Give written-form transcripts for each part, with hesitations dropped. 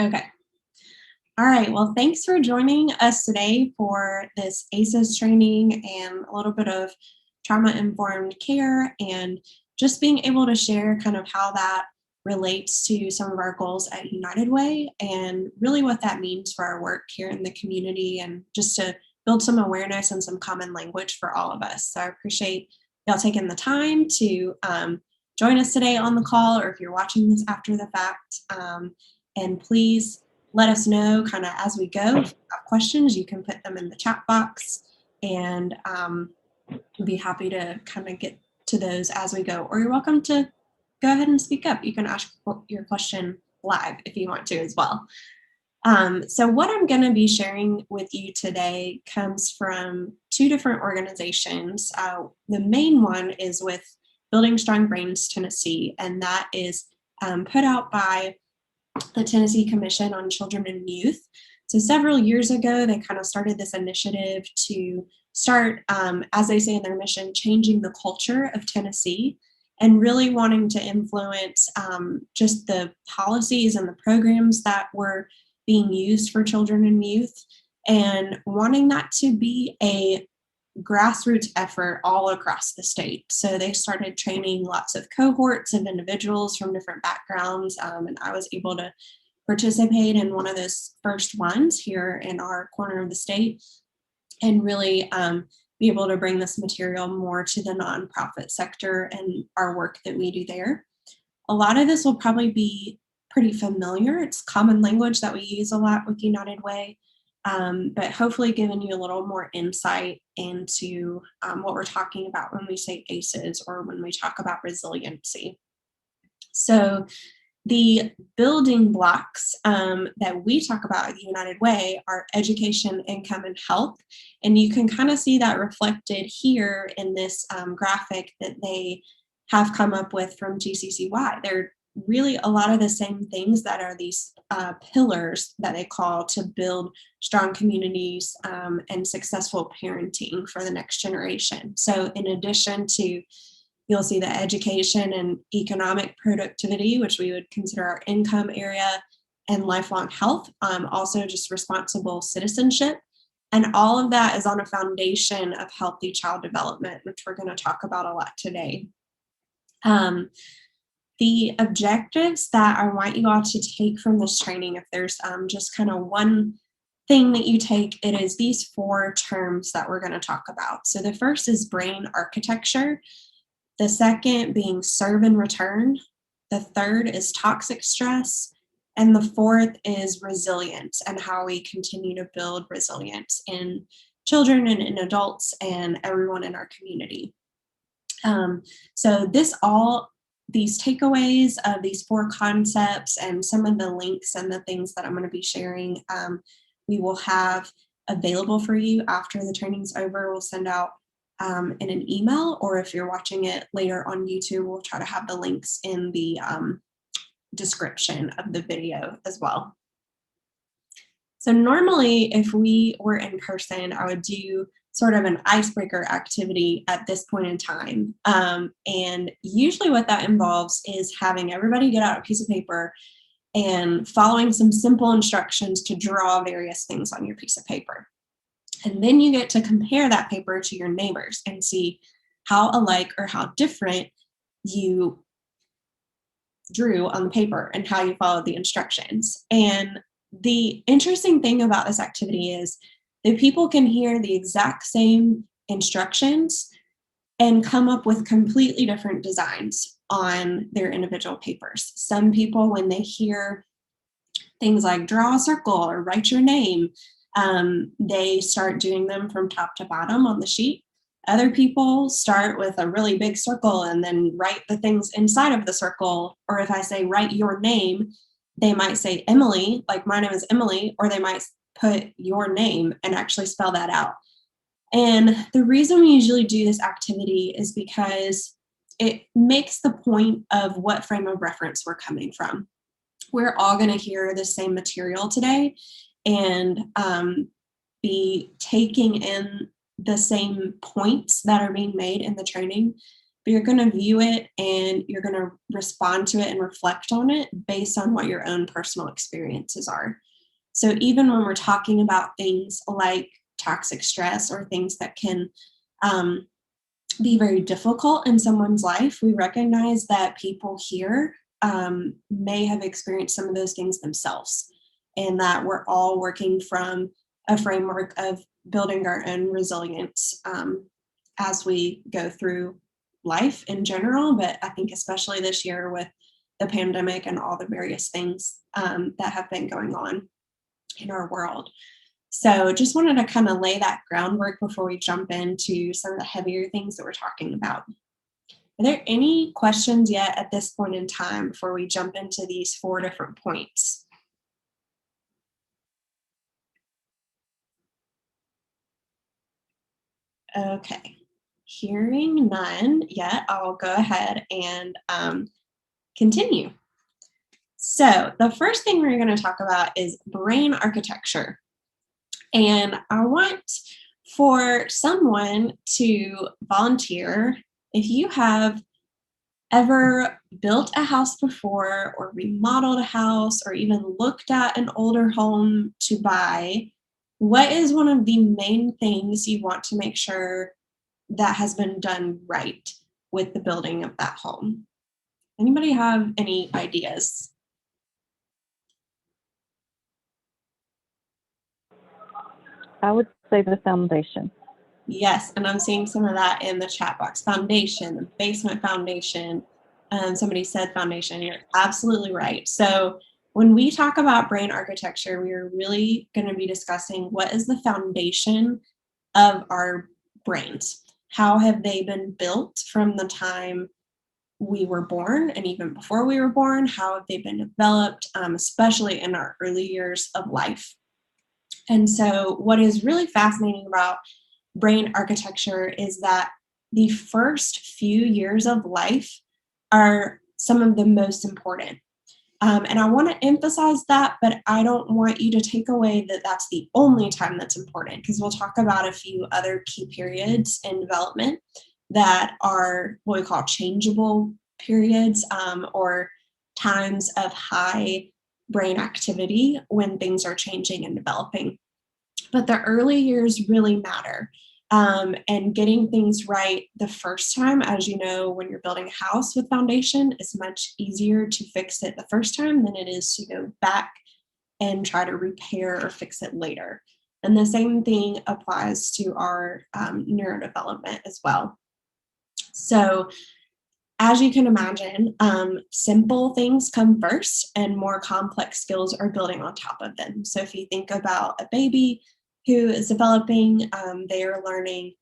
Okay. All right. Well, thanks for joining us today for this ACEs training and a little bit of trauma informed care and just being able to share kind of how that relates to some of our goals at United Way and really what that means for our work here in the community and just to build some awareness and some common language for all of us. So I appreciate y'all taking the time to join us today on the call or if you're watching this after the fact. And please let us know kind of as we go. If you have questions, you can put them in the chat box and we'll be happy to kind of get to those as we go. Or you're welcome to go ahead and speak up. You can ask your question live if you want to as well. So what I'm going to be sharing with you today comes from two different organizations. The main one is with Building Strong Brains Tennessee, and that is put out by the Tennessee Commission on Children and Youth. So several years ago, they kind of started this initiative to start, as they say in their mission, changing the culture of Tennessee and really wanting to influence just the policies and the programs that were being used for children and youth and wanting that to be a grassroots effort all across the state. So they started training lots of cohorts of individuals from different backgrounds, and I was able to participate in one of those first ones here in our corner of the state and really be able to bring this material more to the nonprofit sector and our work that we do there. A lot of this will probably be pretty familiar. It's common language that we use a lot with United Way. But hopefully giving you a little more insight into what we're talking about when we say ACEs or when we talk about resiliency. So the building blocks that we talk about at the United Way are education, income, and health. And you can kind of see that reflected here in this graphic that they have come up with from GCCY. They're really a lot of the same things that are these pillars that they call to build strong communities and successful parenting for the next generation. So in addition to, you'll see the education and economic productivity, which we would consider our income area, and lifelong health, also just responsible citizenship. And all of that is on a foundation of healthy child development, which we're going to talk about a lot today. The objectives that I want you all to take from this training, if there's just kind of one thing that you take, it is these four terms that we're going to talk about. So the first is brain architecture. The second being serve and return. The third is toxic stress. And the fourth is resilience and how we continue to build resilience in children and in adults and everyone in our community. So these takeaways of these four concepts and some of the links and the things that I'm going to be sharing, we will have available for you after the training's over. We'll send out in an email, or if you're watching it later on YouTube, we'll try to have the links in the description of the video as well. So normally, if we were in person, I would do sort of an icebreaker activity at this point in time. And usually what that involves is having everybody get out a piece of paper and following some simple instructions to draw various things on your piece of paper. And then you get to compare that paper to your neighbors and see how alike or how different you drew on the paper and how you followed the instructions. And the interesting thing about this activity is that people can hear the exact same instructions and come up with completely different designs on their individual papers. Some people, when they hear things like draw a circle or write your name, they start doing them from top to bottom on the sheet. Other people start with a really big circle and then write the things inside of the circle. Or if I say write your name, they might say Emily, like my name is Emily, or they might put your name and actually spell that out. And the reason we usually do this activity is because it makes the point of what frame of reference we're coming from. We're all going to hear the same material today and be taking in the same points that are being made in the training. but you're going to view it and you're going to respond to it and reflect on it based on what your own personal experiences are. So even when we're talking about things like toxic stress or things that can um, be very difficult in someone's life, we recognize that people here may have experienced some of those things themselves, and that we're all working from a framework of building our own resilience as we go through life in general. But I think, especially this year with the pandemic and all the various things that have been going on in our world. So just wanted to kind of lay that groundwork before we jump into some of the heavier things that we're talking about. Are there any questions yet at this point in time before we jump into these 4 different points? Okay. Hearing none yet, I'll go ahead and continue. So the first thing we're going to talk about is brain architecture. And I want for someone to volunteer if you have ever built a house before or remodeled a house or even looked at an older home to buy. What is one of the main things you want to make sure that has been done right with the building of that home? Anybody have any ideas? I would say the foundation. Yes, and I'm seeing some of that in the chat box. Foundation, the basement foundation. Somebody said foundation. You're absolutely right. So when we talk about brain architecture, we are really going to be discussing what is the foundation of our brains. How have they been built from the time we were born and even before we were born? How have they been developed, especially in our early years of life? And so, what is really fascinating about brain architecture is that the first few years of life are some of the most important. And I want to emphasize that, but I don't want you to take away that that's the only time that's important, because we'll talk about a few other key periods in development that are what we call changeable periods, or times of high brain activity when things are changing and developing. But the early years really matter. And getting things right the first time, as you know, when you're building a house with foundation, is much easier to fix it the first time than it is to go back and try to repair or fix it later. And the same thing applies to our neurodevelopment as well. So, as you can imagine, simple things come first and more complex skills are building on top of them. So if you think about a baby who is developing, they are learning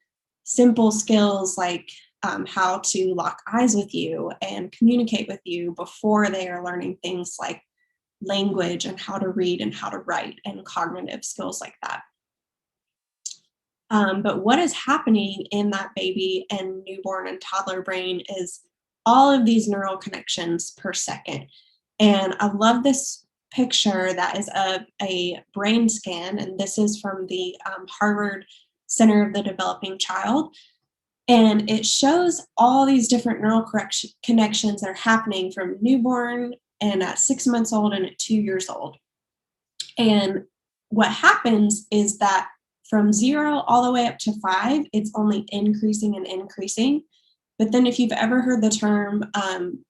simple skills like how to lock eyes with you and communicate with you before they are learning things like language and how to read and how to write and cognitive skills like that. But what is happening in that baby and newborn and toddler brain is all of these neural connections per second. And I love this picture that is of a brain scan, and this is from the Harvard Center of the Developing Child. And it shows all these different neural connections that are happening from newborn and at 6 months old and at 2 years old. And what happens is that from 0 all the way up to 5, it's only increasing and increasing. But then, if you've ever heard the term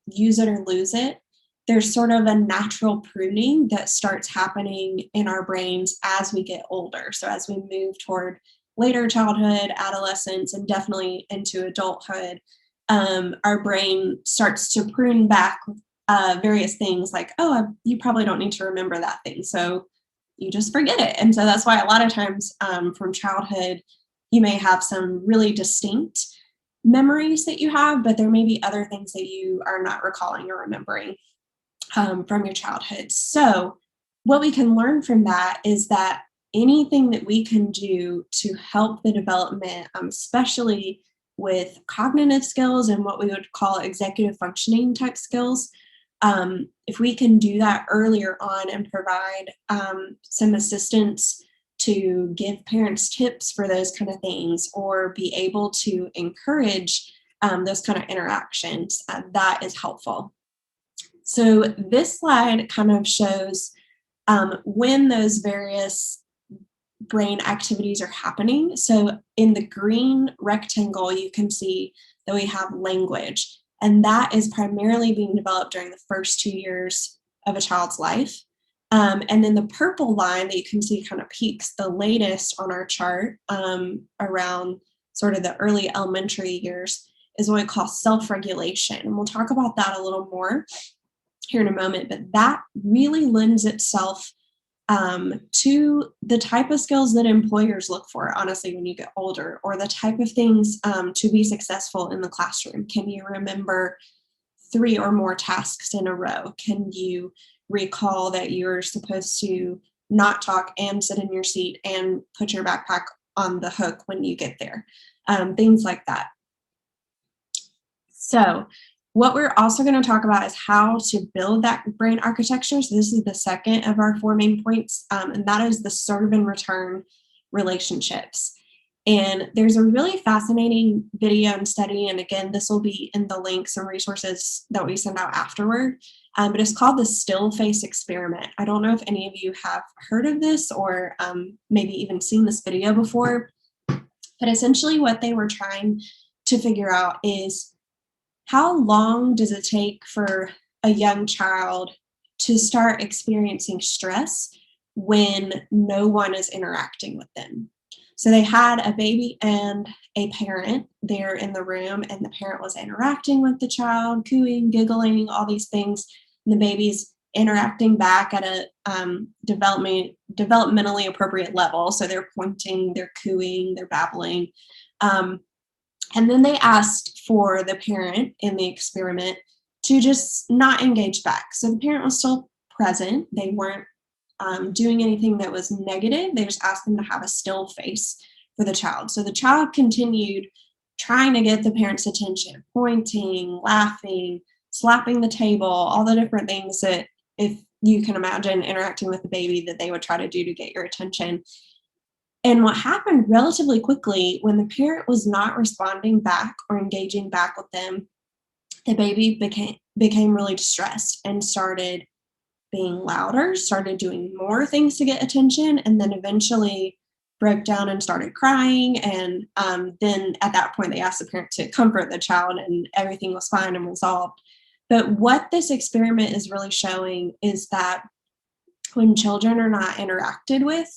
use it or lose it, there's sort of a natural pruning that starts happening in our brains as we get older. So, as we move toward later childhood, adolescence, and definitely into adulthood, our brain starts to prune back various things like, oh, you probably don't need to remember that thing. So, you just forget it. And so that's why a lot of times from childhood, you may have some really distinct memories that you have, but there may be other things that you are not recalling or remembering from your childhood. So, what we can learn from that is that anything that we can do to help the development, especially with cognitive skills and what we would call executive functioning type skills, if we can do that earlier on and provide some assistance to give parents tips for those kind of things, or be able to encourage those kind of interactions, that is helpful. So this slide kind of shows when those various brain activities are happening. So in the green rectangle, you can see that we have language, and that is primarily being developed during the first 2 years of a child's life. And then the purple line that you can see kind of peaks the latest on our chart around sort of the early elementary years is what we call self-regulation. And we'll talk about that a little more here in a moment, but that really lends itself to the type of skills that employers look for, honestly, when you get older, or the type of things to be successful in the classroom. Can you remember 3 or more tasks in a row? Can you recall that you're supposed to not talk and sit in your seat and put your backpack on the hook when you get there? Things like that. So what we're also going to talk about is how to build that brain architecture. So this is the second of our 4 main points, and that is the serve and return relationships. And there's a really fascinating video and study, and again, this will be in the links and resources that we send out afterward, but it's called the still face experiment. I don't know if any of you have heard of this or maybe even seen this video before, but essentially what they were trying to figure out is how long does it take for a young child to start experiencing stress when no one is interacting with them? So they had a baby and a parent there in the room, and the parent was interacting with the child, cooing, giggling, all these things. And the baby's interacting back at a developmentally appropriate level. So they're pointing, they're cooing, they're babbling. And then they asked for the parent in the experiment to just not engage back. So the parent was still present. They weren't doing anything that was negative. They just asked them to have a still face for the child. So the child continued trying to get the parent's attention, pointing, laughing, slapping the table, all the different things that, if you can imagine interacting with the baby, that they would try to do to get your attention. And what happened relatively quickly, when the parent was not responding back or engaging back with them, the baby became really distressed and started being louder, started doing more things to get attention, and then eventually broke down and started crying. And then at that point, they asked the parent to comfort the child, and everything was fine and resolved. But what this experiment is really showing is that when children are not interacted with,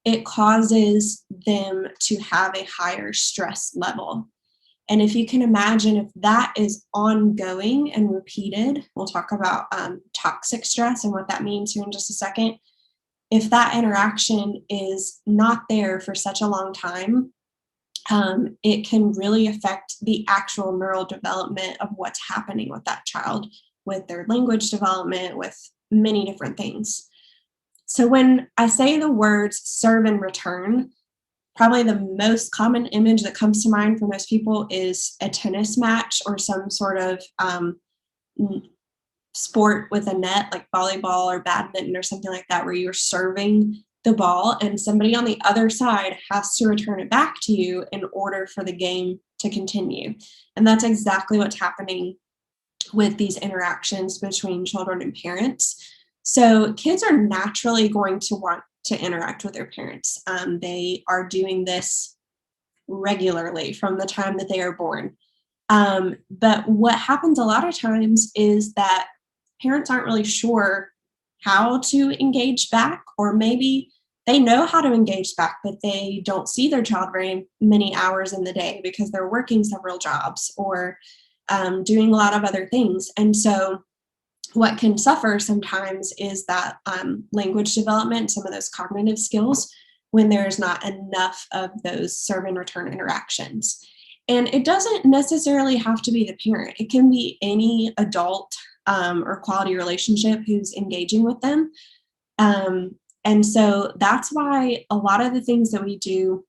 it causes them to have a higher stress level. And if you can imagine, if that is ongoing and repeated, we'll talk about toxic stress and what that means here in just a second. If that interaction is not there for such a long time, it can really affect the actual neural development of what's happening with that child, with their language development, with many different things. So when I say the words serve and return, probably the most common image that comes to mind for most people is a tennis match or some sort of sport with a net, like volleyball or badminton or something like that, where you're serving the ball and somebody on the other side has to return it back to you in order for the game to continue. And that's exactly what's happening with these interactions between children and parents. So kids are naturally going to want to interact with their parents. They are doing this regularly from the time that they are born. But what happens a lot of times is that parents aren't really sure how to engage back, or maybe they know how to engage back, but they don't see their child very many hours in the day because they're working several jobs or doing a lot of other things. And so what can suffer sometimes is that language development, some of those cognitive skills, when there's not enough of those serve and return interactions. And it doesn't necessarily have to be the parent. It can be any adult or quality relationship who's engaging with them. And so that's why a lot of the things that we do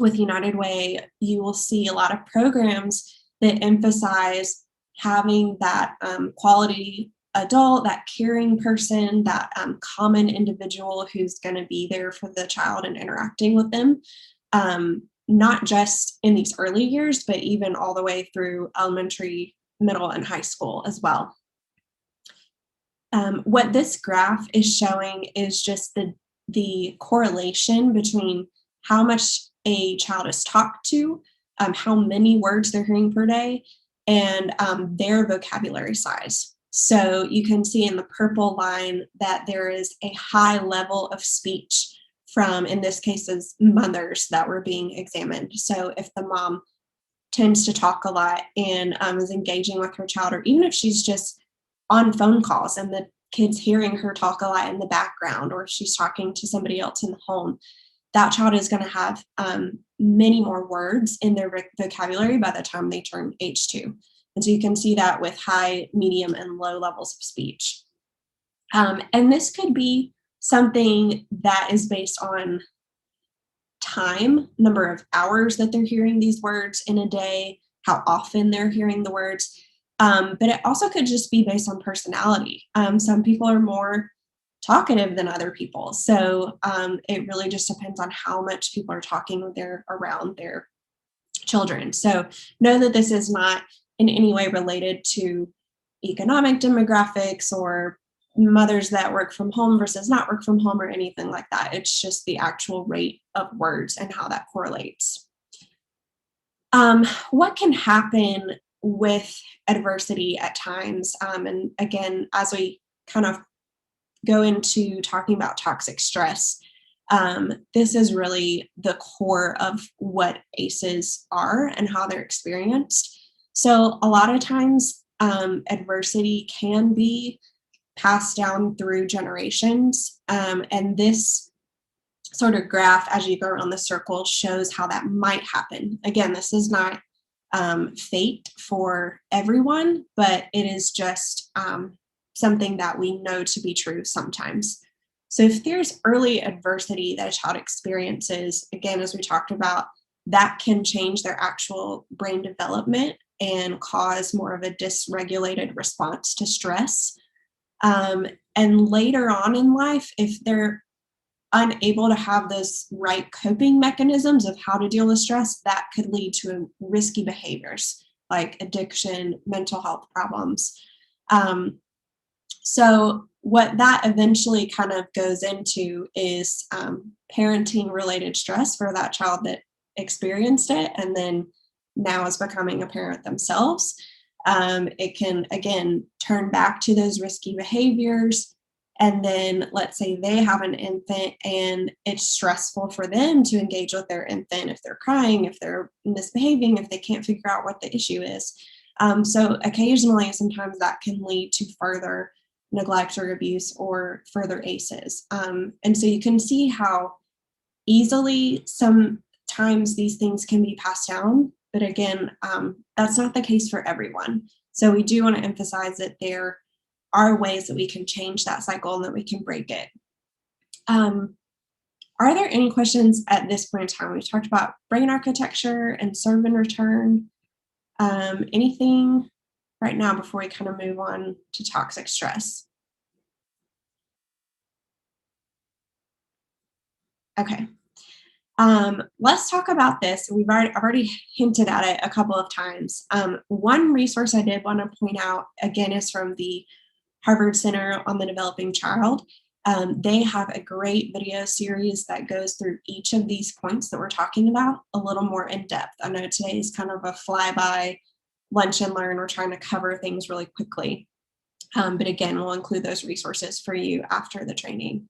with United Way, you will see a lot of programs that emphasize having that quality adult, that caring person, that common individual who's going to be there for the child and interacting with them. not just in these early years, but even all the way through elementary, middle, and high school as well. What this graph is showing is just the correlation between how much a child is talked to, how many words they're hearing per day, and their vocabulary size. So you can see in the purple line that there is a high level of speech from, in this case, is mothers that were being examined. So if the mom tends to talk a lot and is engaging with her child, or even if she's just on phone calls and the kid's hearing her talk a lot in the background, or if she's talking to somebody else in the home, that child is going to have many more words in their vocabulary by the time they turn age 2. And so you can see that with high, medium, and low levels of speech. And this could be something that is based on time, number of hours that they're hearing these words in a day, how often they're hearing the words. But it also could just be based on personality. Some people are more talkative than other people. So it really just depends on how much people are talking when they're around their children. So know that this is not in any way related to economic demographics or mothers that work from home versus not work from home or anything like that. It's just the actual rate of words and how that correlates. What can happen with adversity at times? And again, as we kind of go into talking about toxic stress, this is really the core of what ACEs are and how they're experienced. So a lot of times, adversity can be passed down through generations. And this sort of graph, as you go around the circle, shows how that might happen. Again, this is not fate for everyone, but it is just something that we know to be true sometimes. So if there's early adversity that a child experiences, again, as we talked about, that can change their actual brain development and cause more of a dysregulated response to stress. And later on in life, if they're unable to have those right coping mechanisms of how to deal with stress, that could lead to risky behaviors like addiction, mental health problems. So what that eventually kind of goes into is parenting related stress for that child that experienced it and then now is becoming a parent themselves. It can, again, turn back to those risky behaviors. And then let's say they have an infant and it's stressful for them to engage with their infant if they're crying, if they're misbehaving, if they can't figure out what the issue is. So occasionally, sometimes that can lead to further neglect or abuse or further ACEs. And so you can see how easily sometimes these things can be passed down. But again, that's not the case for everyone. So we do want to emphasize that there are ways that we can change that cycle and that we can break it. Are there any questions at this point in time? We've talked about brain architecture and serve and return. Anything right now before we kind of move on to toxic stress? Okay. Let's talk about this. I've already hinted at it a couple of times. One resource I did want to point out, again, is from the Harvard Center on the Developing Child. They have a great video series that goes through each of these points that we're talking about a little more in depth. I know today is kind of a flyby lunch and learn. We're trying to cover things really quickly. But again, we'll include those resources for you after the training.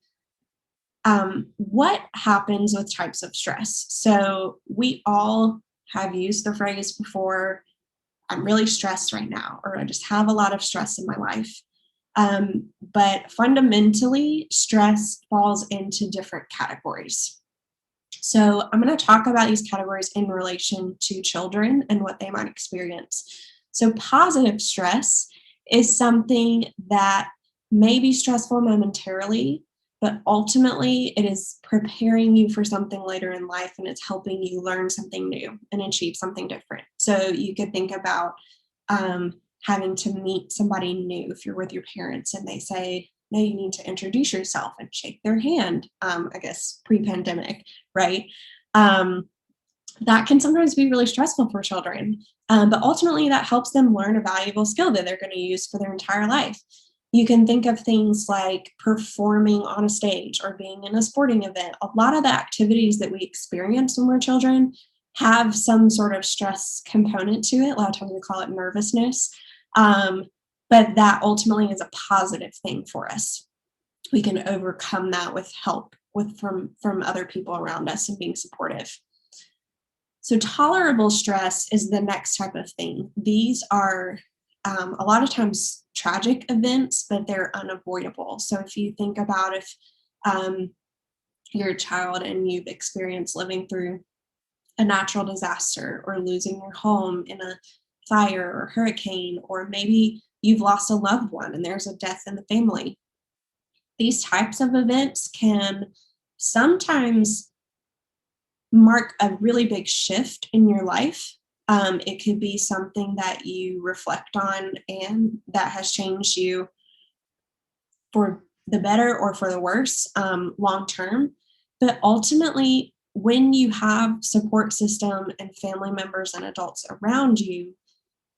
What happens with types of stress? So we all have used the phrase before, I'm really stressed right now, or I just have a lot of stress in my life. But fundamentally, stress falls into different categories. So I'm going to talk about these categories in relation to children and what they might experience. So positive stress is something that may be stressful momentarily, but ultimately it is preparing you for something later in life and it's helping you learn something new and achieve something different. So you could think about having to meet somebody new if you're with your parents and they say, no, you need to introduce yourself and shake their hand, I guess pre-pandemic, right? that can sometimes be really stressful for children. But ultimately, that helps them learn a valuable skill that they're going to use for their entire life. You can think of things like performing on a stage or being in a sporting event. A lot of the activities that we experience when we're children have some sort of stress component to it. A lot of times we call it nervousness. Um, but that ultimately is a positive thing for us. We can overcome that with help from other people around us and being supportive. So, tolerable stress is the next type of thing. These are a lot of times tragic events, but they're unavoidable. So, if you think about if um, you're a child and you've experienced living through a natural disaster or losing your home in a fire or hurricane, or maybe you've lost a loved one and there's a death in the family, these types of events can sometimes mark a really big shift in your life. It could be something that you reflect on and that has changed you for the better or for the worse long term. But ultimately, when you have support system and family members and adults around you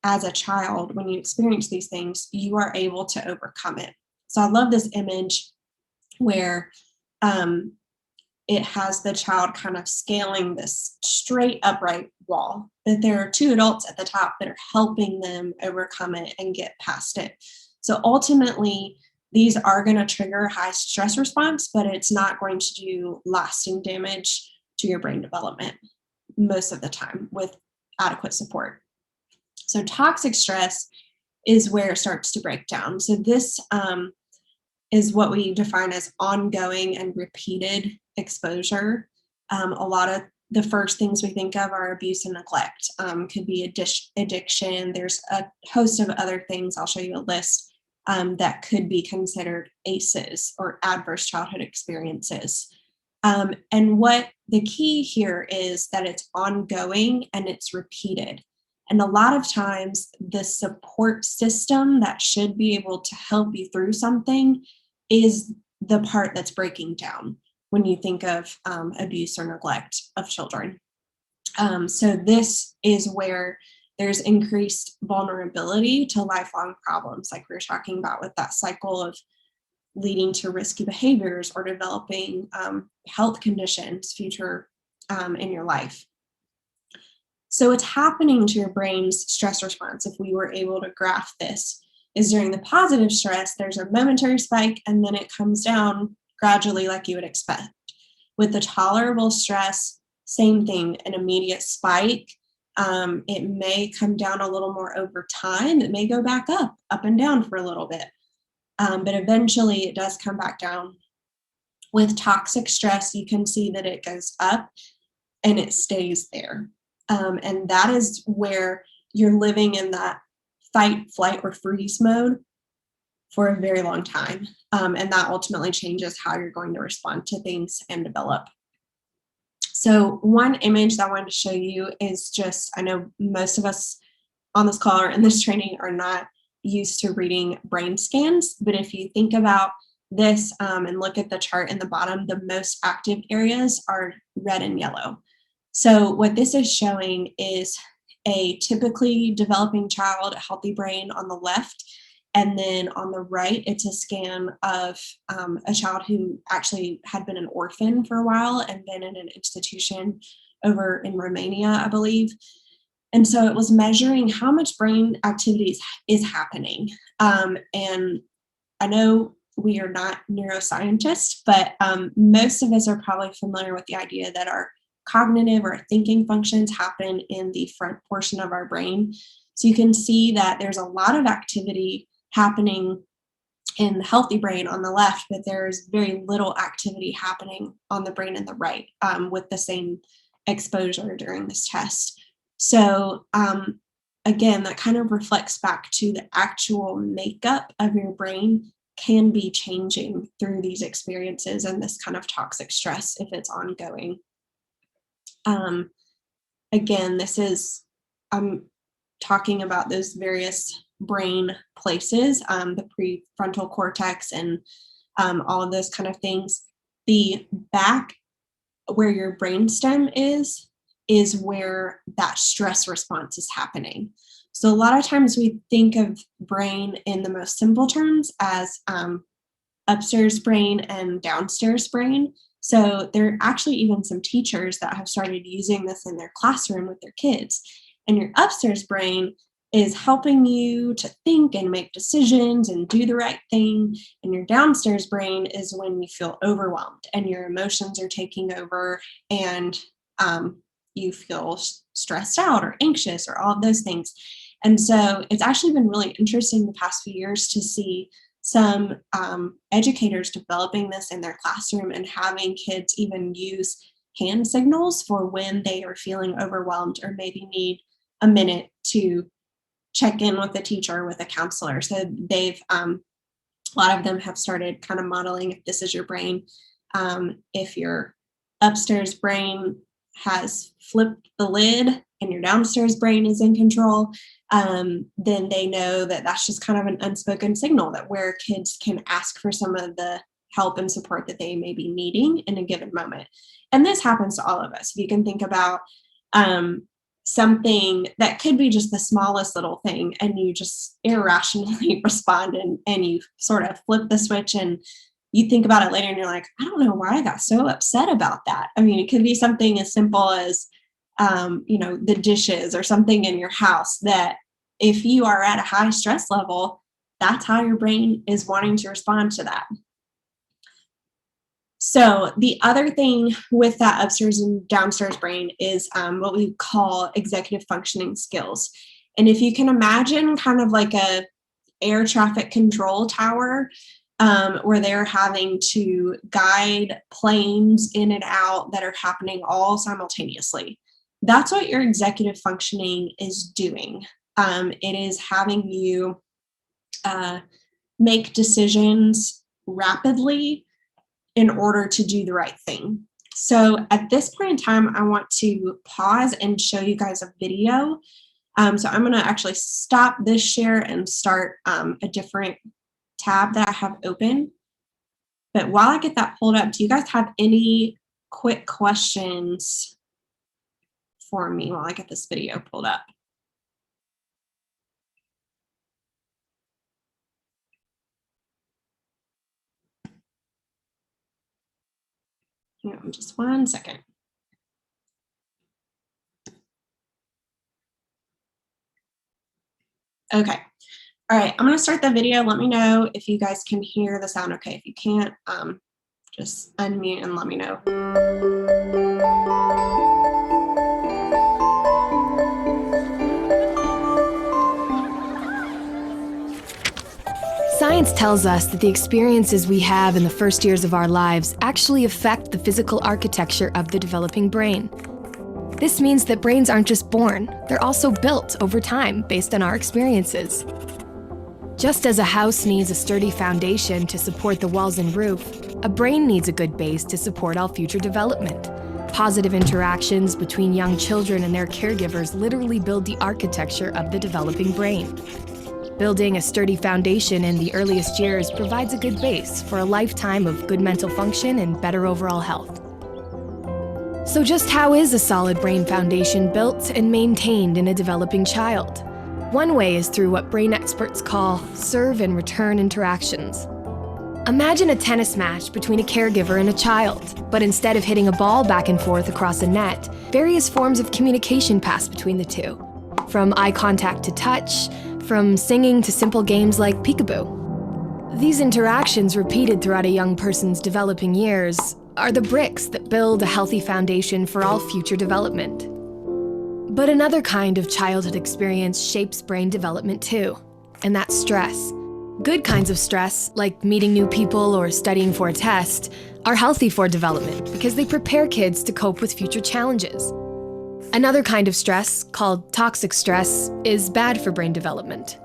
as a child, when you experience these things, you are able to overcome it. So I love this image where um, it has the child kind of scaling this straight upright wall, but there are two adults at the top that are helping them overcome it and get past it. So ultimately, these are going to trigger high stress response, but it's not going to do lasting damage to your brain development most of the time with adequate support. So toxic stress is where it starts to break down. So this is what we define as ongoing and repeated exposure. A lot of the first things we think of are abuse and neglect. Could be addiction. There's a host of other things. I'll show you a list that could be considered ACEs or adverse childhood experiences. And what the key here is that it's ongoing and it's repeated. And a lot of times, the support system that should be able to help you through something is the part that's breaking down when you think of abuse or neglect of children. So, this is where there's increased vulnerability to lifelong problems, like we were talking about with that cycle of leading to risky behaviors or developing health conditions future in your life. So what's happening to your brain's stress response, if we were able to graph this, is during the positive stress, there's a momentary spike and then it comes down gradually like you would expect. With the tolerable stress, same thing, an immediate spike. It may come down a little more over time. It may go back up and down for a little bit. But eventually it does come back down. With toxic stress, you can see that it goes up and it stays there. And that is where you're living in that fight, flight, or freeze mode for a very long time. And that ultimately changes how you're going to respond to things and develop. So, one image that I wanted to show you is just, I know most of us on this call or in this training are not used to reading brain scans, but if you think about this and look at the chart in the bottom, the most active areas are red and yellow. So what this is showing is a typically developing child, a healthy brain on the left, and then on the right, it's a scan of a child who actually had been an orphan for a while and been in an institution over in Romania, I believe. And so it was measuring how much brain activity is happening. And I know we are not neuroscientists, but most of us are probably familiar with the idea that our cognitive or thinking functions happen in the front portion of our brain. So you can see that there's a lot of activity happening in the healthy brain on the left, but there's very little activity happening on the brain in the right with the same exposure during this test. So again, that kind of reflects back to the actual makeup of your brain can be changing through these experiences and this kind of toxic stress if it's ongoing. Again, this is, I'm talking about those various brain places, the prefrontal cortex and all of those kind of things. The back where your brainstem is is where that stress response is happening. So a lot of times we think of brain in the most simple terms as upstairs brain and downstairs brain. So there are actually even some teachers that have started using this in their classroom with their kids. And your upstairs brain is helping you to think and make decisions and do the right thing. And your downstairs brain is when you feel overwhelmed and your emotions are taking over and you feel stressed out or anxious or all of those things. And so it's actually been really interesting the past few years to see some educators developing this in their classroom and having kids even use hand signals for when they are feeling overwhelmed or maybe need a minute to check in with a teacher or with a counselor. So they've, a lot of them have started kind of modeling if this is your brain. If your upstairs brain has flipped the lid and your downstairs brain is in control, then they know that that's just kind of an unspoken signal that where kids can ask for some of the help and support that they may be needing in a given moment. And this happens to all of us. If you can think about something that could be just the smallest little thing and you just irrationally respond and you sort of flip the switch and you think about it later and you're like, I don't know why I got so upset about that. I mean, it could be something as simple as, the dishes or something in your house that if you are at a high stress level, that's how your brain is wanting to respond to that. So the other thing with that upstairs and downstairs brain is what we call executive functioning skills. And if you can imagine kind of like a air traffic control tower, where they're having to guide planes in and out that are happening all simultaneously. That's what your executive functioning is doing. It is having you make decisions rapidly in order to do the right thing. So at this point in time, I want to pause and show you guys a video. So I'm going to actually stop this share and start a different tab that I have open. But while I get that pulled up, do you guys have any quick questions for me while I get this video pulled up? Hang on just 1 second. Okay. All right, I'm going to start the video. Let me know if you guys can hear the sound okay. If you can't, just unmute and let me know. Science tells us that the experiences we have in the first years of our lives actually affect the physical architecture of the developing brain. This means that brains aren't just born, they're also built over time based on our experiences. Just as a house needs a sturdy foundation to support the walls and roof, a brain needs a good base to support all future development. Positive interactions between young children and their caregivers literally build the architecture of the developing brain. Building a sturdy foundation in the earliest years provides a good base for a lifetime of good mental function and better overall health. So just how is a solid brain foundation built and maintained in a developing child? One way is through what brain experts call serve and return interactions. Imagine a tennis match between a caregiver and a child, but instead of hitting a ball back and forth across a net, various forms of communication pass between the two. From eye contact to touch, from singing to simple games like peekaboo. These interactions, repeated throughout a young person's developing years, are the bricks that build a healthy foundation for all future development. But another kind of childhood experience shapes brain development too, and that's stress. Good kinds of stress, like meeting new people or studying for a test, are healthy for development because they prepare kids to cope with future challenges. Another kind of stress, called toxic stress, is bad for brain development.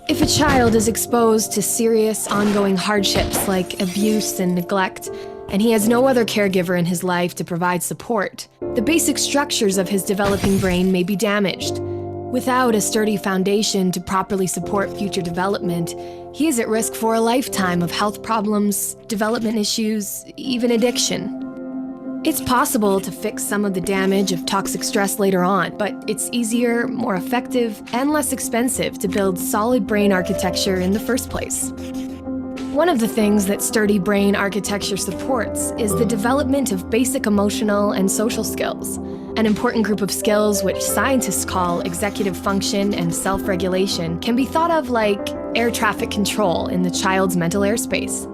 If a child is exposed to serious, ongoing hardships like abuse and neglect, and he has no other caregiver in his life to provide support, the basic structures of his developing brain may be damaged. Without a sturdy foundation to properly support future development, he is at risk for a lifetime of health problems, development issues, even addiction. It's possible to fix some of the damage of toxic stress later on, but it's easier, more effective, and less expensive to build solid brain architecture in the first place. One of the things that sturdy brain architecture supports is the development of basic emotional and social skills, an important group of skills which scientists call executive function and self-regulation can be thought of like air traffic control in the child's mental airspace.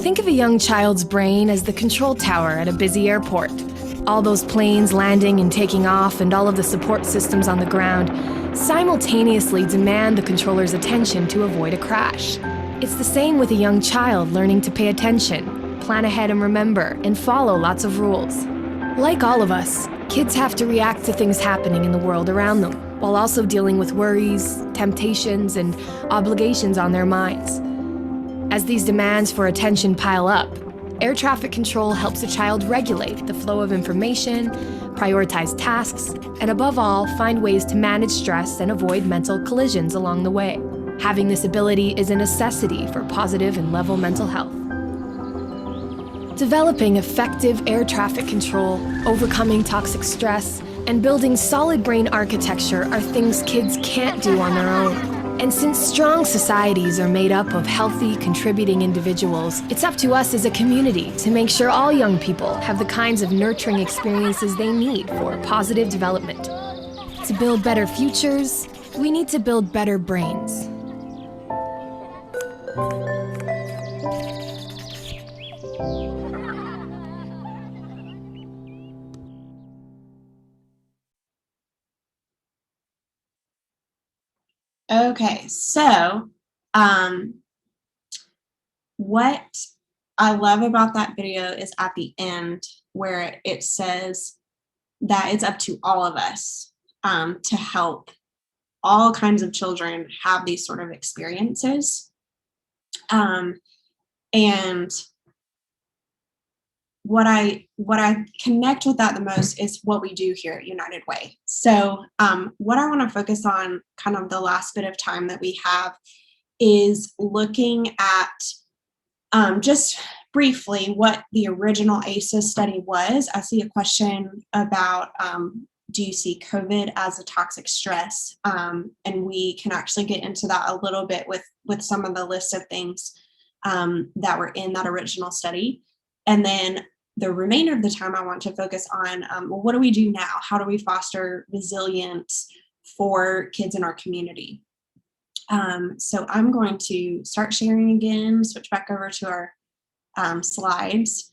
Think of a young child's brain as the control tower at a busy airport. All those planes landing and taking off and all of the support systems on the ground simultaneously demand the controller's attention to avoid a crash. It's the same with a young child learning to pay attention, plan ahead and remember, and follow lots of rules. Like all of us, kids have to react to things happening in the world around them, while also dealing with worries, temptations, and obligations on their minds. As these demands for attention pile up, air traffic control helps a child regulate the flow of information, prioritize tasks, and above all, find ways to manage stress and avoid mental collisions along the way. Having this ability is a necessity for positive and level mental health. Developing effective air traffic control, overcoming toxic stress, and building solid brain architecture are things kids can't do on their own. And since strong societies are made up of healthy, contributing individuals, it's up to us as a community to make sure all young people have the kinds of nurturing experiences they need for positive development. To build better futures, we need to build better brains. Okay, so what I love about that video is at the end where it says that it's up to all of us to help all kinds of children have these sort of experiences. And what I connect with that the most is what we do here at United Way. So what I want to focus on kind of the last bit of time that we have is looking at just briefly what the original ACEs study was. I see a question about do you see COVID as a toxic stress? And we can actually get into that a little bit with some of the list of things that were in that original study. And then the remainder of the time, I want to focus on, well, what do we do now? How do we foster resilience for kids in our community? So I'm going to start sharing again, switch back over to our slides.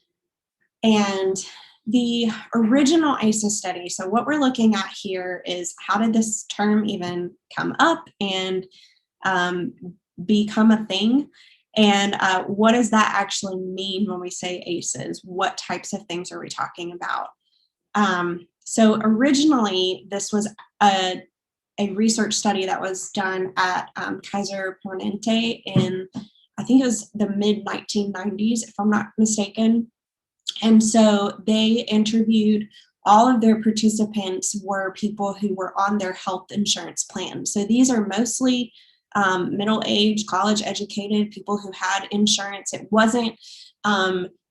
And the original ACEs study, so what we're looking at here is how did this term even come up and become a thing? And what does that actually mean when we say ACEs? What types of things are we talking about? So originally, this was a research study that was done at Kaiser Permanente in, I think it was the mid-1990s, if I'm not mistaken. And so they interviewed all of their participants were people who were on their health insurance plan. So these are mostly middle-aged, college-educated people who had insurance. It wasn't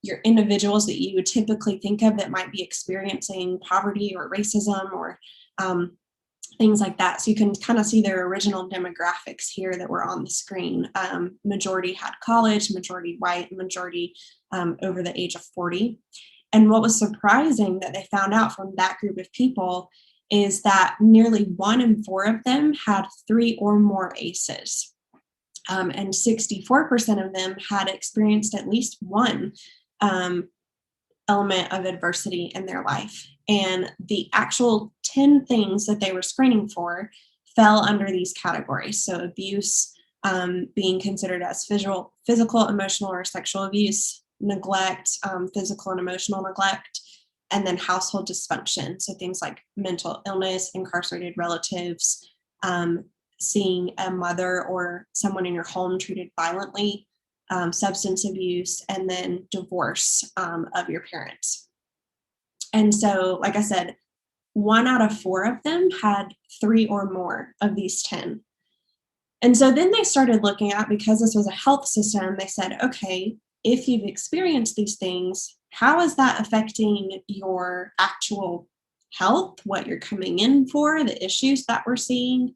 your individuals that you would typically think of that might be experiencing poverty or racism or things like that. So you can kind of see their original demographics here that were on the screen. Majority had college, majority white, majority over the age of 40. And what was surprising that they found out from that group of people is that nearly 1 in 4 of them had 3 or more ACEs. And 64% of them had experienced at least one element of adversity in their life. And the actual 10 things that they were screening for fell under these categories. So abuse being considered as physical, emotional, or sexual abuse, neglect, physical and emotional neglect, and then household dysfunction. So things like mental illness, incarcerated relatives, seeing a mother or someone in your home treated violently, substance abuse, and then divorce of your parents. And so, like I said, 1 out of 4 of them had 3 or more of these 10. And so then they started looking at, because this was a health system, they said, okay, if you've experienced these things, how is that affecting your actual health, what you're coming in for, the issues that we're seeing?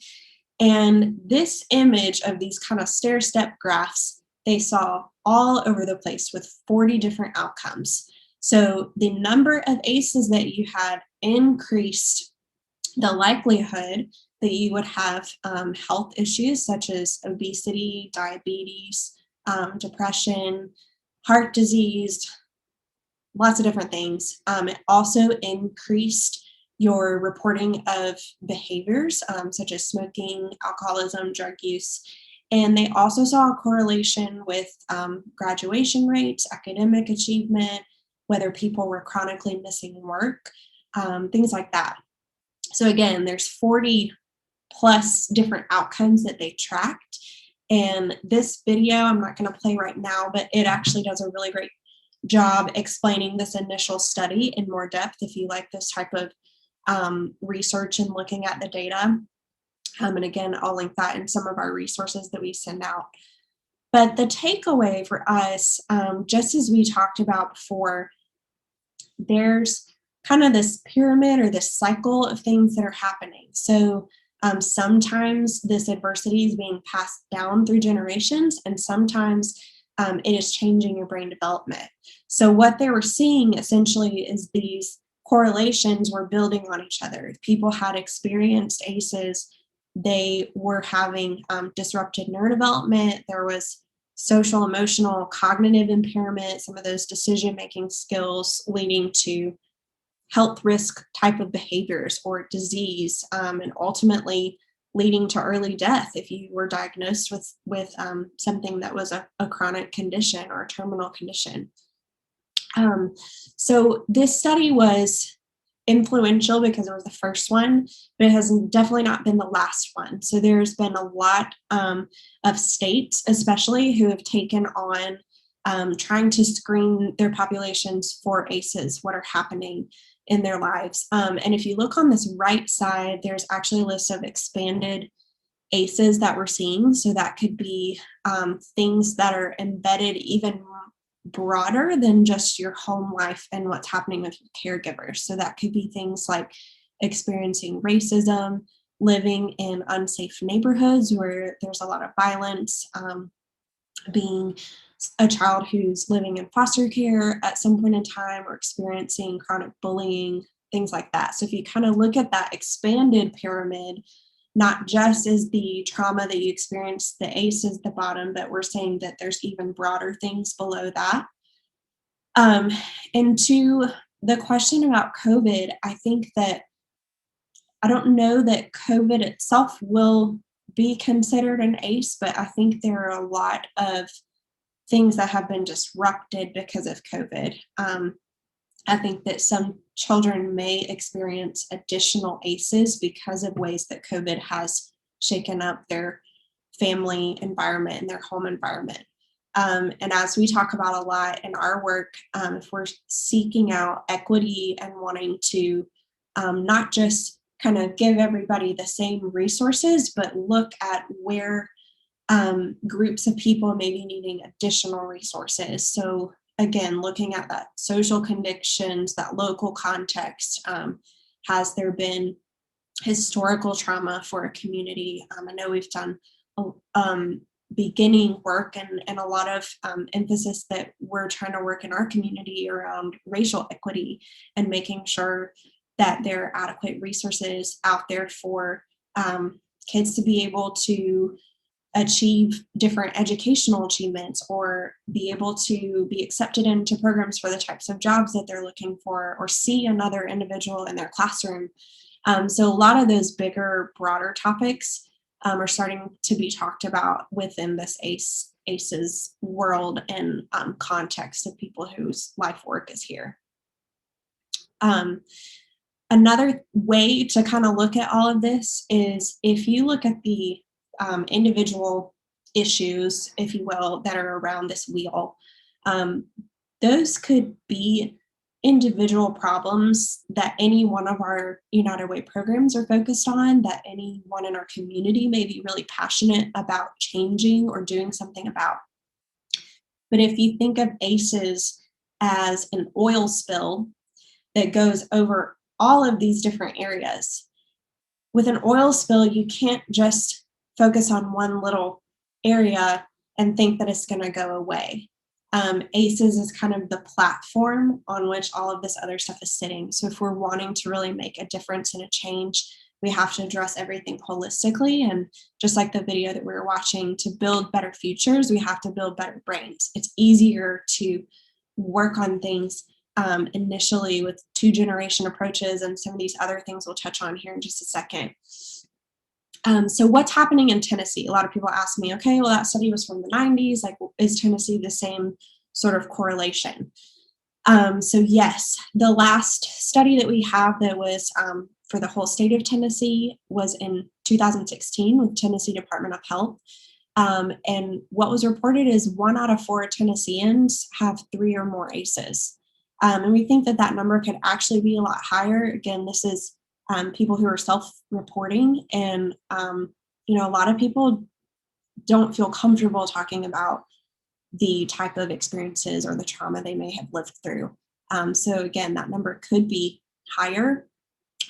And this image of these kind of stair-step graphs, they saw all over the place with 40 different outcomes. So the number of ACEs that you had increased the likelihood that you would have health issues such as obesity, diabetes, depression, heart disease, lots of different things. It also increased your reporting of behaviors such as smoking, alcoholism, drug use. And they also saw a correlation with graduation rates, academic achievement, whether people were chronically missing work, things like that. So again, there's 40 plus different outcomes that they tracked. And this video, I'm not going to play right now, but it actually does a really great job explaining this initial study in more depth if you like this type of research and looking at the data. And again, I'll link that in some of our resources that we send out. But the takeaway for us, just as we talked about before, there's kind of this pyramid or this cycle of things that are happening. So sometimes this adversity is being passed down through generations, and sometimes it is changing your brain development. So what they were seeing essentially is these correlations were building on each other. If people had experienced ACEs, they were having disrupted neurodevelopment. There was social, emotional, cognitive impairment, some of those decision-making skills leading to health risk type of behaviors or disease, and ultimately leading to early death if you were diagnosed with something that was a chronic condition or a terminal condition. So this study was influential because it was the first one, but it has definitely not been the last one. So there's been a lot of states, especially, who have taken on trying to screen their populations for ACEs, what are happening in their lives. And if you look on this right side, there's actually a list of expanded ACEs that we're seeing. So that could be things that are embedded even broader than just your home life and what's happening with your caregivers. So that could be things like experiencing racism, living in unsafe neighborhoods where there's a lot of violence, being a child who's living in foster care at some point in time or experiencing chronic bullying, things like that. So if you kind of look at that expanded pyramid, not just as the trauma that you experienced, the ACE is the bottom, but we're saying that there's even broader things below that. And to the question about COVID, I think that I don't know that COVID itself will be considered an ACE, but I think there are a lot of things that have been disrupted because of COVID. I think that some children may experience additional ACEs because of ways that COVID has shaken up their family environment and their home environment. And as we talk about a lot in our work, if we're seeking out equity and wanting to not just kind of give everybody the same resources, but look at where groups of people may be needing additional resources. So again, looking at that social conditions, that local context, has there been historical trauma for a community? I know we've done beginning work and a lot of emphasis that we're trying to work in our community around racial equity and making sure that there are adequate resources out there for kids to be able to achieve different educational achievements or be able to be accepted into programs for the types of jobs that they're looking for or see another individual in their classroom. So a lot of those bigger, broader topics are starting to be talked about within this ACEs world and context of people whose life work is here. Another way to kind of look at all of this is if you look at the individual issues, if you will, that are around this wheel, those could be individual problems that any one of our United Way programs are focused on, that anyone in our community may be really passionate about changing or doing something about. But if you think of ACEs as an oil spill that goes over all of these different areas. With an oil spill, you can't just focus on one little area and think that it's going to go away. ACEs is kind of the platform on which all of this other stuff is sitting. So if we're wanting to really make a difference and a change, we have to address everything holistically. And just like the video that we were watching, to build better futures, we have to build better brains. It's easier to work on things initially with 2-generation approaches and some of these other things we'll touch on here in just a second. So what's happening in Tennessee? A lot of people ask me, okay, well, that study was from the 90s. Like, is Tennessee the same sort of correlation? So yes, the last study that we have that was for the whole state of Tennessee was in 2016 with Tennessee Department of Health. And what was reported is 1 out of 4 Tennesseans have 3 or more ACEs. And we think that that number could actually be a lot higher. Again, this is people who are self-reporting, and a lot of people don't feel comfortable talking about the type of experiences or the trauma they may have lived through. So again, that number could be higher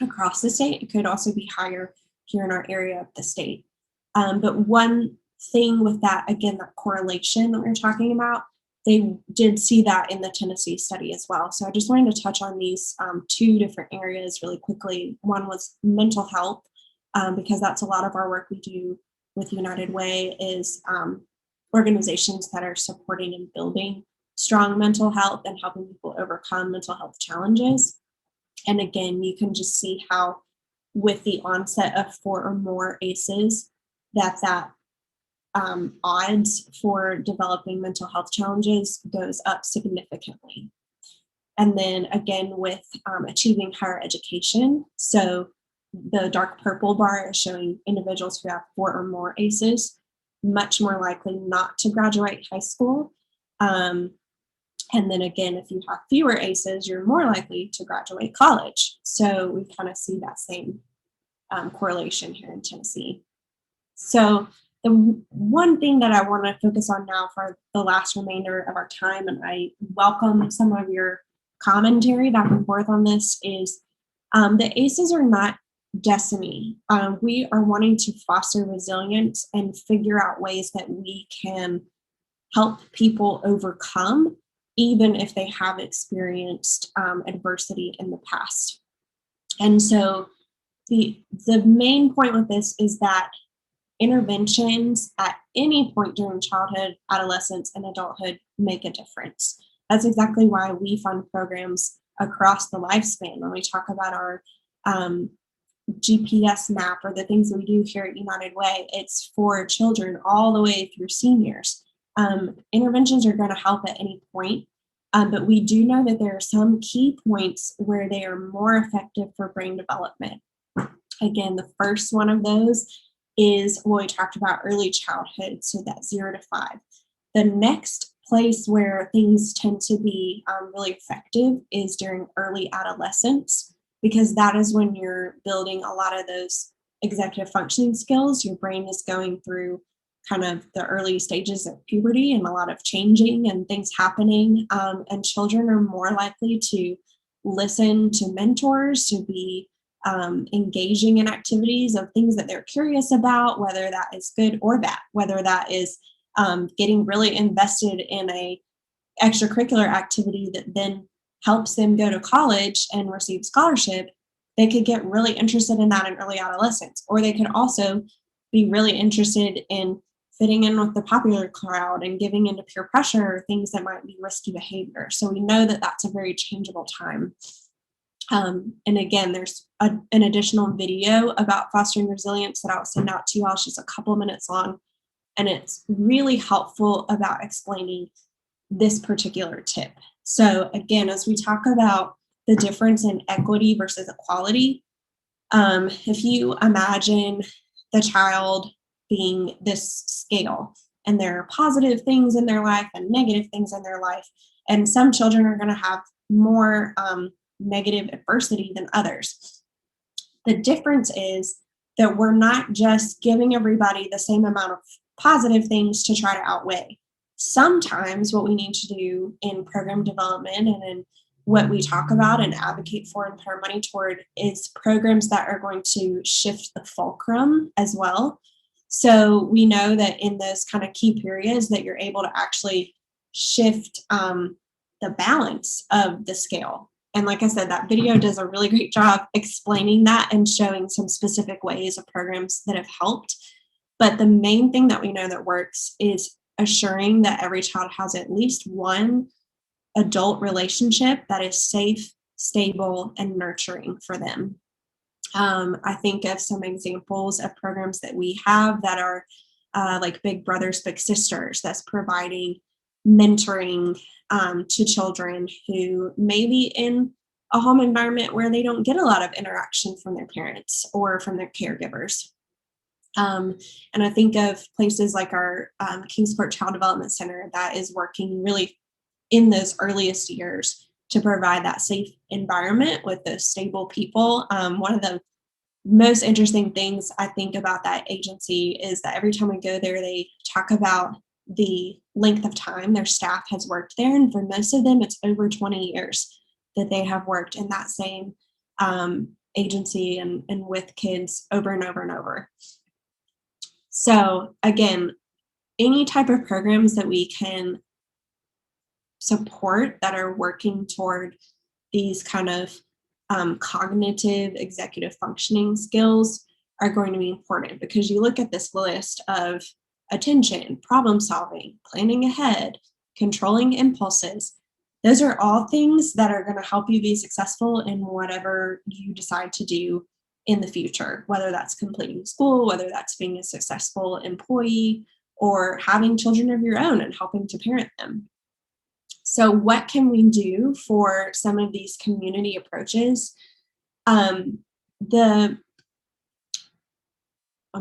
across the state. It could also be higher here in our area of the state. But one thing with that, again, that correlation that we're talking about, they did see that in the Tennessee study as well. So I just wanted to touch on these 2 different areas really quickly. One was mental health, because that's a lot of our work we do with United Way is organizations that are supporting and building strong mental health and helping people overcome mental health challenges. And again, you can just see how with the onset of 4 or more ACEs, that odds for developing mental health challenges goes up significantly. And then again, with achieving higher education, so the dark purple bar is showing individuals who have 4 or more ACEs, much more likely not to graduate high school. And then again, if you have fewer ACEs, you're more likely to graduate college. So we kind of see that same correlation here in Tennessee. So the one thing that I want to focus on now for the last remainder of our time, and I welcome some of your commentary back and forth on this, is the ACEs are not destiny. We are wanting to foster resilience and figure out ways that we can help people overcome, even if they have experienced adversity in the past. And so the main point with this is that interventions at any point during childhood, adolescence, and adulthood make a difference. That's exactly why we fund programs across the lifespan. When we talk about our GPS map or the things that we do here at United Way, it's for children all the way through seniors. Interventions are going to help at any point, but we do know that there are some key points where they are more effective for brain development. Again, the first one of those is what we talked about, early childhood, so that's 0 to 5. The next place where things tend to be really effective is during early adolescence, because that is when you're building a lot of those executive functioning skills. Your brain is going through kind of the early stages of puberty and a lot of changing and things happening, and children are more likely to listen to mentors, to be engaging in activities of things that they're curious about, whether that is good or bad, whether that is getting really invested in a extracurricular activity that then helps them go to college and receive scholarship. They could get really interested in that in early adolescence, or they could also be really interested in fitting in with the popular crowd and giving into peer pressure or things that might be risky behavior. So we know that that's a very changeable time. And again, there's an additional video about fostering resilience that I'll send out to you all. It's just a couple of minutes long, and it's really helpful about explaining this particular tip. So again, as we talk about the difference in equity versus equality, if you imagine the child being this scale, and there are positive things in their life and negative things in their life, and some children are going to have more negative adversity than others. The difference is that we're not just giving everybody the same amount of positive things to try to outweigh. sometimes what we need to do in program development and in what we talk about and advocate for and put our money toward is programs that are going to shift the fulcrum as well. So we know that in those kind of key periods that you're able to actually shift the balance of the scale. And like I said, that video does a really great job explaining that and showing some specific ways of programs that have helped. But the main thing that we know that works is assuring that every child has at least one adult relationship that is safe, stable, and nurturing for them. I think of some examples of programs that we have that are like Big Brothers Big Sisters, that's providing mentoring to children who may be in a home environment where they don't get a lot of interaction from their parents or from their caregivers. And I think of places like our Kingsport Child Development Center that is working really in those earliest years to provide that safe environment with those stable people. One of the most interesting things I think about that agency is that every time we go there, they talk about the length of time their staff has worked there. And for most of them, it's over 20 years that they have worked in that same agency and with kids over and over and over. So again, any type of programs that we can support that are working toward these kind of cognitive executive functioning skills are going to be important, because you look at this list of attention, problem solving, planning ahead, controlling impulses. Those are all things that are going to help you be successful in whatever you decide to do in the future, whether that's completing school, whether that's being a successful employee, or having children of your own and helping to parent them. So what can we do for some of these community approaches? I'm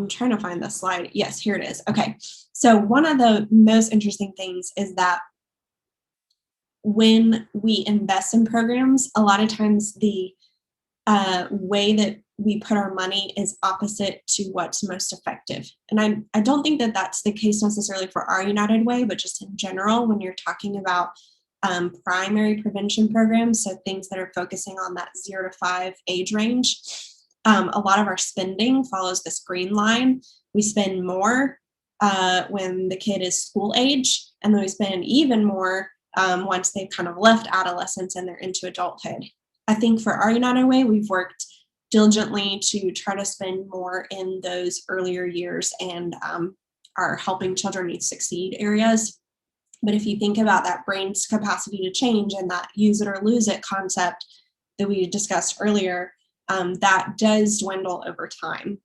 trying to find the slide. Yes, here it is. Okay. So one of the most interesting things is that when we invest in programs, a lot of times the way that we put our money is opposite to what's most effective. And I don't think that that's the case necessarily for our United Way, but just in general, when you're talking about primary prevention programs, so things that are focusing on that 0 to 5 age range, a lot of our spending follows this green line. We spend more when the kid is school age, and then we spend even more once they've kind of left adolescence and they're into adulthood. I think for our United Way, we've worked diligently to try to spend more in those earlier years and our helping children need succeed areas. But if you think about that brain's capacity to change and that use it or lose it concept that we discussed earlier, that does dwindle over time.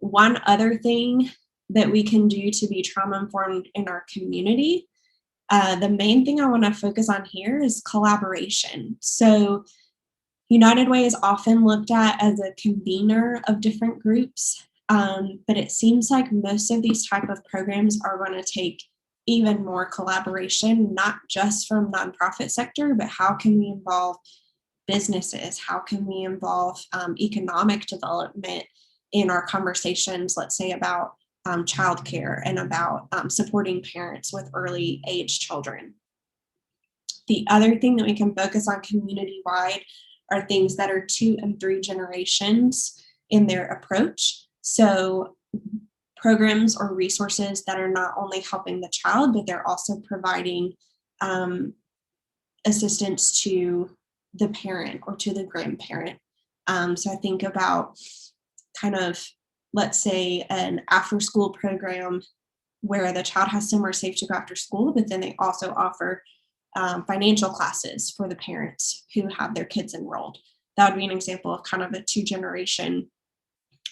One other thing that we can do to be trauma informed in our community, the main thing I want to focus on here is collaboration. So United Way is often looked at as a convener of different groups, but it seems like most of these type of programs are going to take even more collaboration, not just from nonprofit sector, but how can we involve businesses? How can we involve economic development in our conversations, let's say about childcare and about supporting parents with early age children. The other thing that we can focus on community-wide are things that are 2 and 3 generations in their approach. So programs or resources that are not only helping the child, but they're also providing assistance to the parent or to the grandparent. So I think about kind of, let's say, an after-school program where the child has somewhere safe to go after school, but then they also offer financial classes for the parents who have their kids enrolled. That would be an example of kind of a 2-generation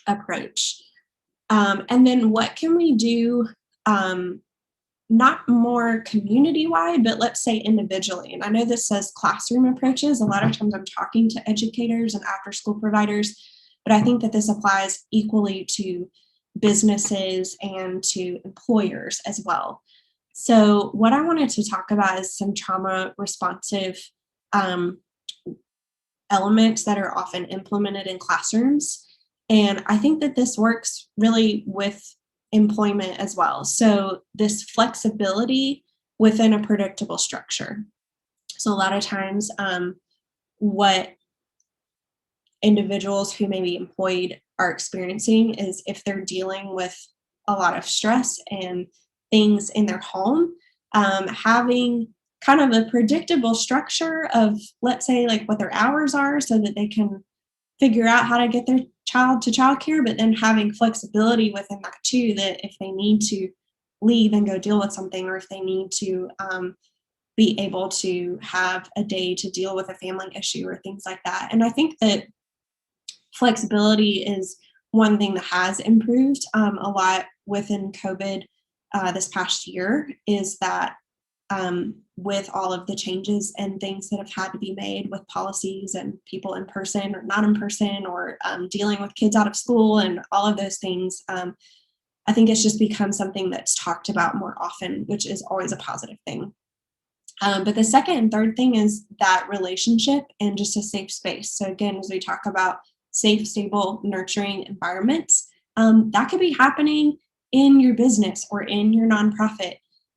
approach. And then what can we do, not more community-wide, but let's say individually? And I know this says classroom approaches. A lot of times I'm talking to educators and after-school providers, but I think that this applies equally to businesses and to employers as well. So what I wanted to talk about is some trauma responsive elements that are often implemented in classrooms. And I think that this works really with employment as well. So this flexibility within a predictable structure. So a lot of times, what individuals who may be employed are experiencing is if they're dealing with a lot of stress and things in their home, having kind of a predictable structure of, let's say, like what their hours are so that they can figure out how to get their child to childcare, but then having flexibility within that too, that if they need to leave and go deal with something, or if they need to be able to have a day to deal with a family issue or things like that. And I think that flexibility is one thing that has improved a lot within COVID this past year, is that with all of the changes and things that have had to be made with policies and people in person or not in person, or dealing with kids out of school and all of those things, I think it's just become something that's talked about more often, which is always a positive thing. But the second and third thing is that relationship and just a safe space. So again, as we talk about safe, stable, nurturing environments, that could be happening in your business or in your nonprofit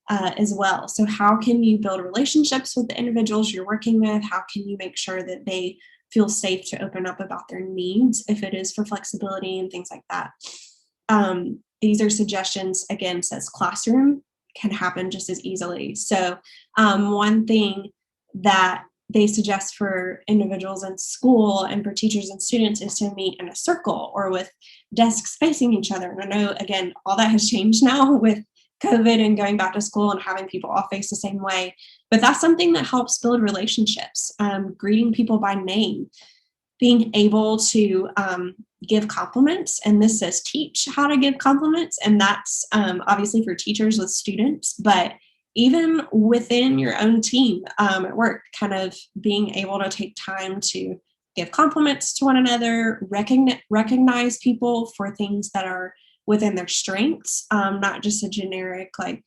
as well. So how can you build relationships with the individuals you're working with? How can you make sure that they feel safe to open up about their needs if it is for flexibility and things like that? These are suggestions, again, says classroom can happen just as easily. So one thing that they suggest for individuals in school and for teachers and students is to meet in a circle or with desks facing each other. And I know, again, all that has changed now with COVID and going back to school and having people all face the same way. But that's something that helps build relationships, greeting people by name, being able to give compliments. And this says teach how to give compliments. And that's obviously for teachers with students, but even within your own team at work, kind of being able to take time to give compliments to one another, recognize people for things that are within their strengths, not just a generic like,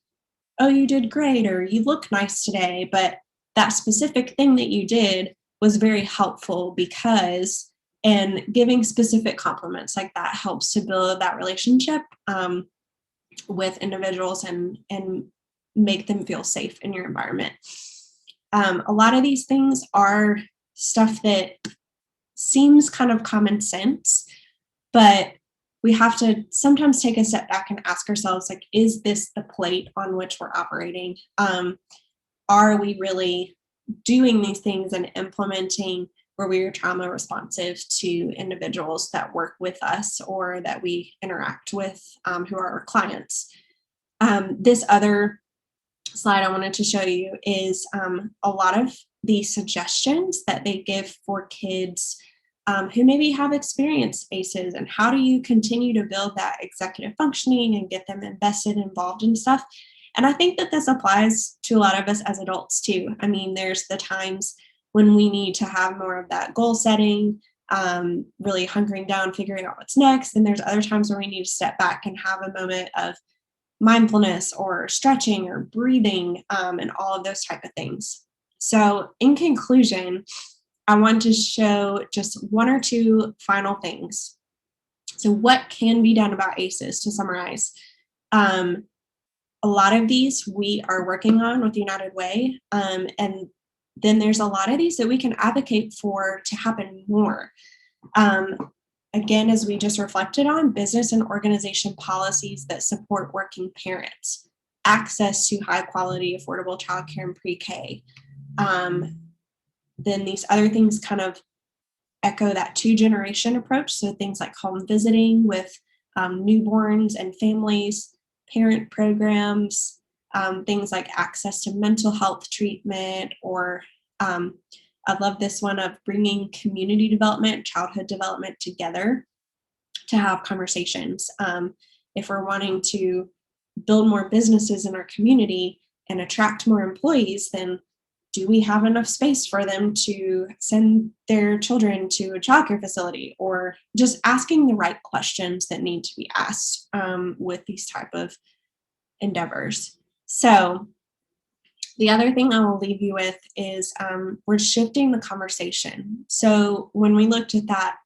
oh, you did great, or you look nice today, but that specific thing that you did was very helpful because, and giving specific compliments like that helps to build that relationship with individuals and make them feel safe in your environment. A lot of these things are stuff that seems kind of common sense, but we have to sometimes take a step back and ask ourselves, like, is this the plate on which we're operating? Are we really doing these things and implementing where we are trauma responsive to individuals that work with us or that we interact with who are our clients? This other slide I wanted to show you is a lot of the suggestions that they give for kids who maybe have experienced ACEs, and how do you continue to build that executive functioning and get them invested, involved in stuff. And I think that this applies to a lot of us as adults too. I mean, there's the times when we need to have more of that goal setting, really hunkering down, figuring out what's next. And there's other times where we need to step back and have a moment of mindfulness or stretching or breathing and all of those type of things. So in conclusion, I want to show just one or two final things. So what can be done about ACEs, to summarize? A lot of these we are working on with United Way, and then there's a lot of these that we can advocate for to happen more. Again, as we just reflected on, business and organization policies that support working parents, access to high quality, affordable childcare and pre-K. Then these other things kind of echo that 2-generation approach. So things like home visiting with newborns and families, parent programs, things like access to mental health treatment, or I love this one of bringing community development, childhood development together to have conversations. If we're wanting to build more businesses in our community and attract more employees, then do we have enough space for them to send their children to a childcare facility? Or just asking the right questions that need to be asked with these type of endeavors. So the other thing I will leave you with is we're shifting the conversation. So when we looked at that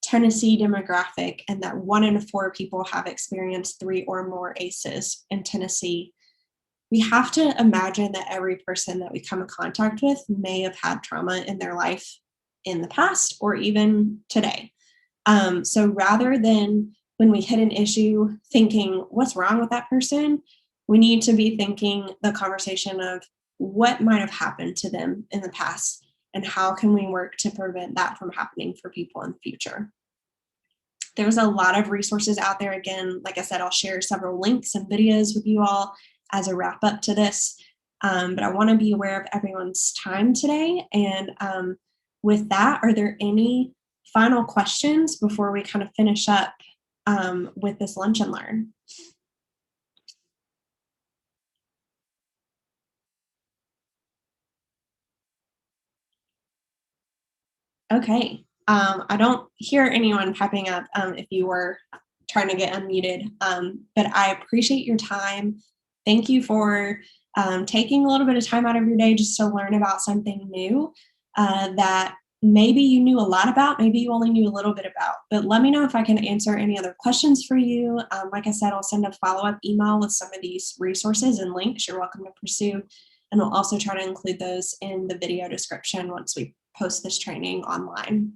Tennessee demographic and that 1 in 4 people have experienced 3 or more ACEs in Tennessee, we have to imagine that every person that we come in contact with may have had trauma in their life in the past or even today. So rather than when we hit an issue thinking, what's wrong with that person? We need to be thinking the conversation of what might have happened to them in the past and how can we work to prevent that from happening for people in the future. There's a lot of resources out there. Again, like I said, I'll share several links and videos with you all as a wrap up to this. But I want to be aware of everyone's time today. And with that, are there any final questions before we kind of finish up with this lunch and learn? Okay. I don't hear anyone typing up if you were trying to get unmuted, but I appreciate your time. Thank you for taking a little bit of time out of your day just to learn about something new that maybe you knew a lot about, maybe you only knew a little bit about. But let me know if I can answer any other questions for you. Like I said, I'll send a follow up email with some of these resources and links you're welcome to pursue. And we'll also try to include those in the video description once we post this training online.